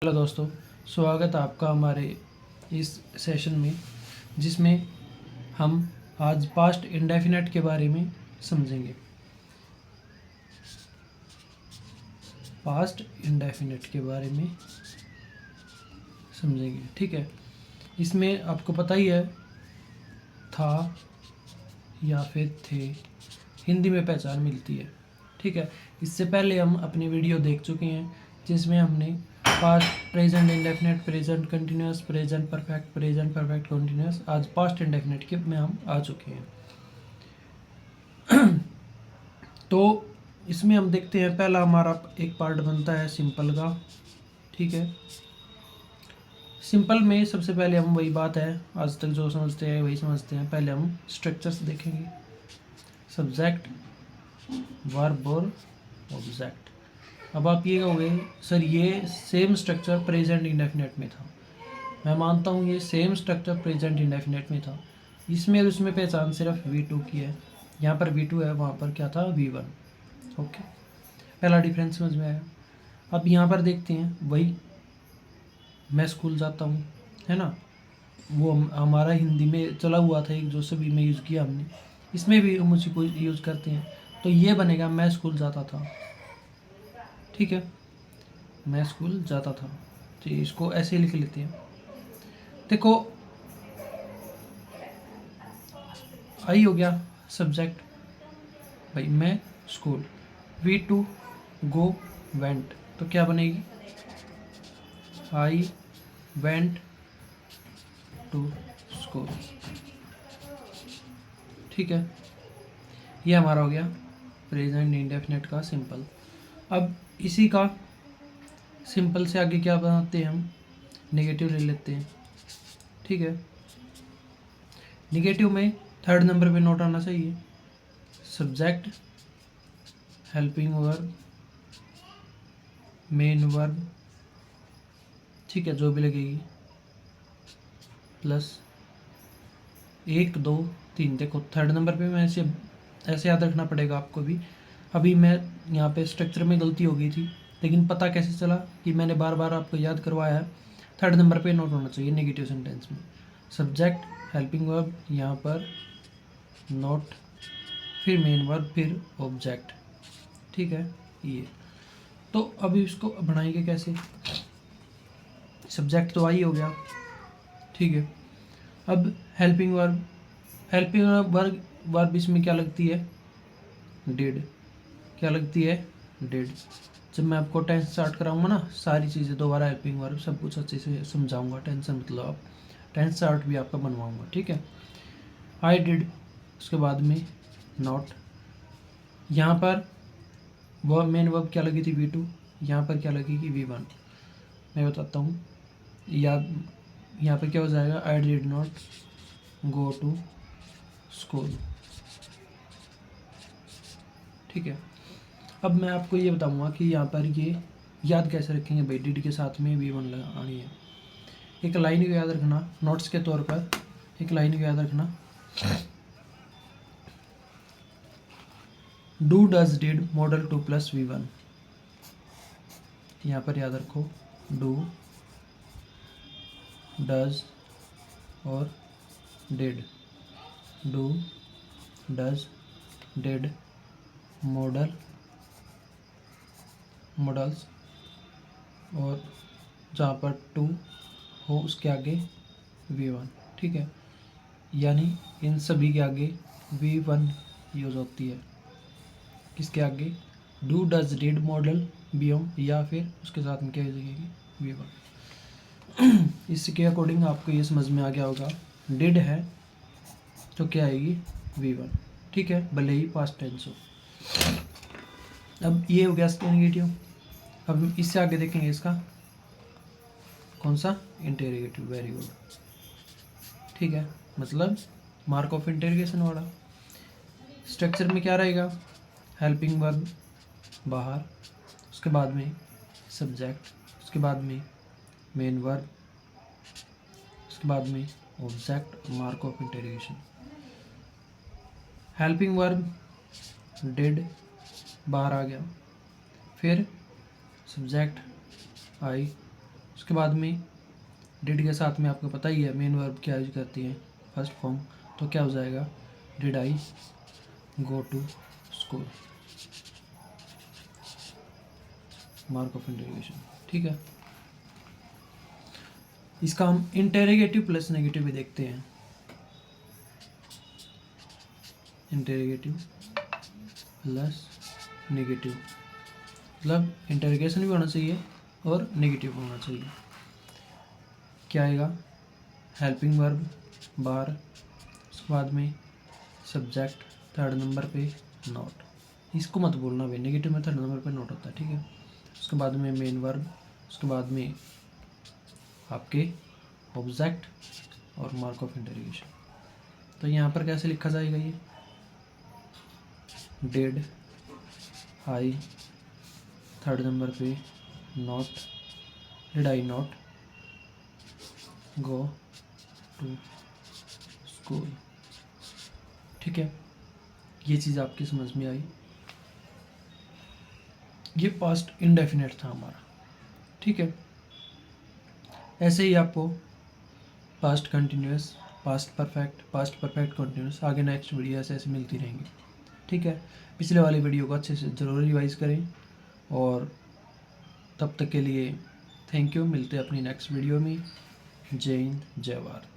Hello दोस्तों, स्वागत है आपका हमारे इस सेशन में, जिसमें हम आज पास्ट इंडेफिनेट के बारे में समझेंगे। पास्ट इंडेफिनेट के बारे में समझेंगे, ठीक है। इसमें आपको पता ही है, था या फिर थे, हिंदी में पहचान मिलती है, ठीक है। इससे पहले हम अपनी वीडियो देख चुके हैं, जिसमें हमने past, present indefinite, present continuous, present perfect continuous, आज पास्ट इंडेफिनेट के में हम आ चुके हैं। तो इसमें हम देखते हैं, पहला हमारा एक पार्ट बनता है सिंपल का, ठीक है। सिंपल में सबसे पहले हम वही बात है, आज तक जो समझते हैं वही समझते हैं। पहले हम स्ट्रक्चर्स देखेंगे, सब्जेक्ट, वर्ब और ऑब्जेक्ट। अब आप ये कहोगे सर ये सेम स्ट्रक्चर प्रेजेंट इंडेफिनेट में था। मैं मानता हूँ ये सेम स्ट्रक्चर प्रेजेंट इंडेफिनेट में था। इसमें और उसमें पहचान सिर्फ V2 की है। यहाँ पर V2 है, वहाँ पर क्या था, V1। ओके, पहला डिफरेंस समझ में आया। अब यहाँ पर देखते हैं, वही मैं स्कूल जाता हूँ, है ना, वो हमारा हिंदी में चला हुआ था एक, जो सभी में यूज़ किया हमने, इसमें भी हम उसी को यूज़ करते हैं। तो ये बनेगा मैं स्कूल जाता था, ठीक है, मैं स्कूल जाता था। तो इसको ऐसे लिख लेते हैं। देखो, आई हो गया सब्जेक्ट, भाई मैं स्कूल, V2 गो, वेंट, तो क्या बनेगी, आई वेंट टू स्कूल, ठीक है। ये हमारा हो गया प्रेजेंट इंडेफिनेट का सिंपल। अब इसी का सिंपल से आगे क्या बनाते हैं हम, नेगेटिव ले लेते हैं, ठीक है। नेगेटिव में थर्ड नंबर पे नोट आना चाहिए, subject, helping verb, main verb, ठीक है, जो भी लगेगी, प्लस 1 2 3। देखो थर्ड नंबर पे मैं ऐसे ऐसे याद रखना पड़ेगा आपको भी। अभी मैं यहाँ पे स्ट्रक्चर में गलती हो गई थी, लेकिन पता कैसे चला कि मैंने बार बार आपको याद करवाया है। थर्ड नंबर पे नोट होना चाहिए नेगेटिव सेंटेंस में, सब्जेक्ट, हेल्पिंग वर्ब, यहाँ पर नोट, फिर मेन वर्ब, फिर ऑब्जेक्ट, ठीक है। ये तो अभी इसको बनाएंगे कैसे, सब्जेक्ट तो आई हो गया, ठीक है। अब हेल्पिंग वर्ब, हेल्पिंग वर्ब इसमें क्या लगती है, डिड, क्या लगती है, डिड। जब मैं आपको टेंस स्टार्ट कराऊंगा ना, सारी चीज़ें दोबारा, हेल्पिंग वर्ब सब कुछ अच्छे से समझाऊंगा, टेंशन मतलब आप, टेंस चार्ट भी आपका बनवाऊंगा, ठीक है। आई डिड, उसके बाद में नॉट, यहाँ पर वह मेन वर्ब क्या लगी थी, V2, यहाँ पर क्या लगेगी, V1। मैं बताता हूँ, या यहाँ पर क्या हो जाएगा, I did not go to school, ठीक है। अब मैं आपको ये बताऊंगा कि यहाँ पर ये याद कैसे रखेंगे भाई, डिड के साथ में V1 लगानी है। एक लाइन को याद रखना, नोट्स के तौर पर एक लाइन को याद रखना, do does did model 2 plus V1। यहाँ पर याद रखो, डू डज और did, do does did models, और जहाँ पर 2 हो उसके आगे V1, ठीक है। यानी इन सभी के आगे V1 यूज होती है, किसके आगे, डू डज डिड मॉडल बीएम, या फिर उसके साथ में क्या यूज लगेगी, V1। इसके अकॉर्डिंग आपको ये समझ में आ गया होगा, डिड है तो क्या आएगी, V1, ठीक है, भले ही पास्ट टेंस हो। अब ये हो गया इसका नेगेटिव। अब इससे आगे देखेंगे इसका कौन सा, इंटेरोगेटिव, वेरी गुड, ठीक है, मतलब मार्क ऑफ इंटेरोगेशन वाला। स्ट्रक्चर में क्या रहेगा, हेल्पिंग वर्ब बाहर, उसके बाद में सब्जेक्ट, उसके बाद में मेन वर्ब, उसके बाद में object, mark of interrogation. Helping verb did बाहर आ गया, फिर सब्जेक्ट आई उसके बाद में डिड के साथ में आपको पता ही है मेन वर्ब क्या यूज करती है, फर्स्ट फॉर्म, तो क्या हो जाएगा, did I go to school, mark of interrogation. ठीक है, इसका हम इंटेरोगेटिव प्लस नेगेटिव भी देखते हैं। इंटेरोगेटिव प्लस नेगेटिव मतलब इंटेरोगेशन भी होना चाहिए और नेगेटिव होना चाहिए। क्या आएगा, हेल्पिंग वर्ब बार, उसके बाद में सब्जेक्ट थर्ड नंबर पे नॉट, इसको मत बोलना भाई, नेगेटिव में थर्ड नंबर पे नॉट होता है। ठीक है, उसके बाद में मेन वर्ब, उसके बाद में आपके ऑब्जेक्ट और मार्क ऑफ इंटरोगेशन। तो यहाँ पर कैसे लिखा जाएगा, ये डिड आई थर्ड नंबर पे not, did I not go to school. ठीक है, ये चीज़ आपकी समझ में आई। ये पास्ट इंडेफिनेट था हमारा। ठीक है, ऐसे ही आपको past continuous, past perfect continuous आगे नेक्स्ट वीडियो ऐसे मिलती रहेंगी। ठीक है, पिछले वाली वीडियो को अच्छे से ज़रूर रिवाइज करें और तब तक के लिए थैंक यू। मिलते हैं अपनी नेक्स्ट वीडियो में। जय हिंद, जय भारत।